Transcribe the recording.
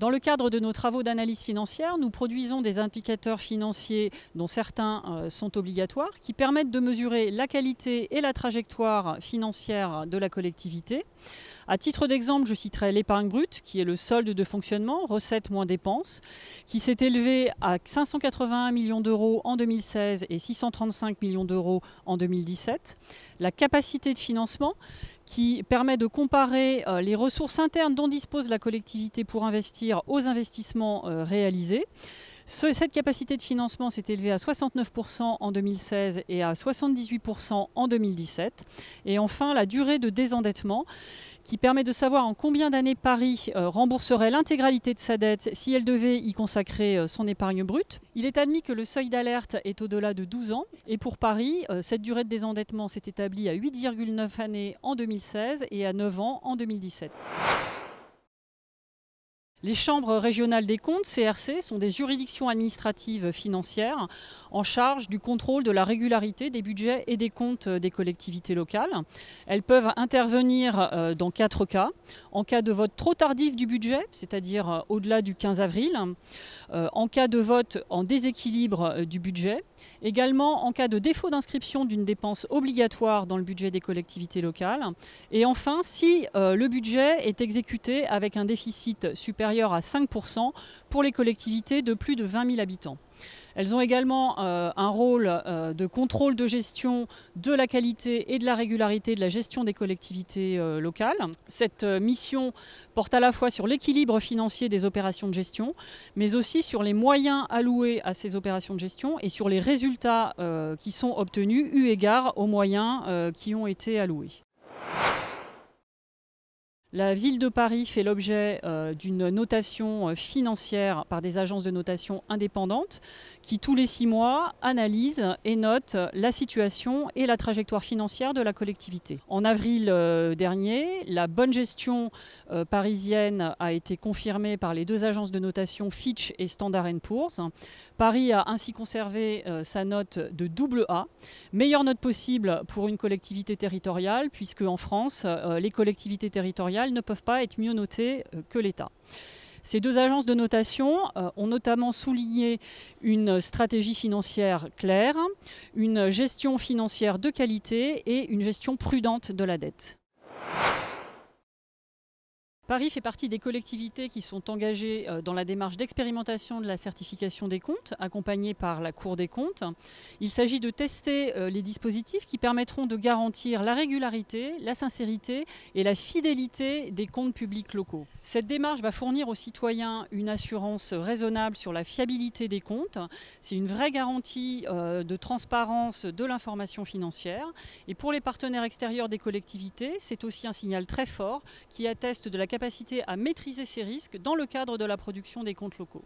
Dans le cadre de nos travaux d'analyse financière, nous produisons des indicateurs financiers dont certains sont obligatoires, qui permettent de mesurer la qualité et la trajectoire financière de la collectivité. À titre d'exemple, je citerai l'épargne brute, qui est le solde de fonctionnement, recettes moins dépenses, qui s'est élevé à 581 millions d'euros en 2016 et 635 millions d'euros en 2017. La capacité de financement, qui permet de comparer les ressources internes dont dispose la collectivité pour investir aux investissements réalisés. Cette capacité de financement s'est élevée à 69% en 2016 et à 78% en 2017. Et enfin, la durée de désendettement, qui permet de savoir en combien d'années Paris rembourserait l'intégralité de sa dette si elle devait y consacrer son épargne brute. Il est admis que le seuil d'alerte est au-delà de 12 ans. Et pour Paris, cette durée de désendettement s'est établie à 8,9 années en 2016 et à 9 ans en 2017. Les chambres régionales des comptes, CRC, sont des juridictions administratives financières en charge du contrôle de la régularité des budgets et des comptes des collectivités locales. Elles peuvent intervenir dans 4 cas. En cas de vote trop tardif du budget, c'est-à-dire au-delà du 15 avril. En cas de vote en déséquilibre du budget. Également en cas de défaut d'inscription d'une dépense obligatoire dans le budget des collectivités locales. Et enfin, si le budget est exécuté avec un déficit supérieur à 5% pour les collectivités de plus de 20 000 habitants. Elles ont également un rôle de contrôle de gestion de la qualité et de la régularité de la gestion des collectivités locales. Cette mission porte à la fois sur l'équilibre financier des opérations de gestion, mais aussi sur les moyens alloués à ces opérations de gestion et sur les résultats qui sont obtenus eu égard aux moyens qui ont été alloués. La ville de Paris fait l'objet d'une notation financière par des agences de notation indépendantes qui, tous les 6 mois, analysent et notent la situation et la trajectoire financière de la collectivité. En avril dernier, la bonne gestion parisienne a été confirmée par les 2 agences de notation Fitch et Standard & Poor's. Paris a ainsi conservé sa note de AA, meilleure note possible pour une collectivité territoriale, puisque en France, les collectivités territoriales ne peuvent pas être mieux notées que l'État. Ces 2 agences de notation ont notamment souligné une stratégie financière claire, une gestion financière de qualité et une gestion prudente de la dette. Paris fait partie des collectivités qui sont engagées dans la démarche d'expérimentation de la certification des comptes, accompagnée par la Cour des comptes. Il s'agit de tester les dispositifs qui permettront de garantir la régularité, la sincérité et la fidélité des comptes publics locaux. Cette démarche va fournir aux citoyens une assurance raisonnable sur la fiabilité des comptes. C'est une vraie garantie de transparence de l'information financière. Et pour les partenaires extérieurs des collectivités, c'est aussi un signal très fort qui atteste de la capacité à maîtriser ces risques dans le cadre de la production des comptes locaux.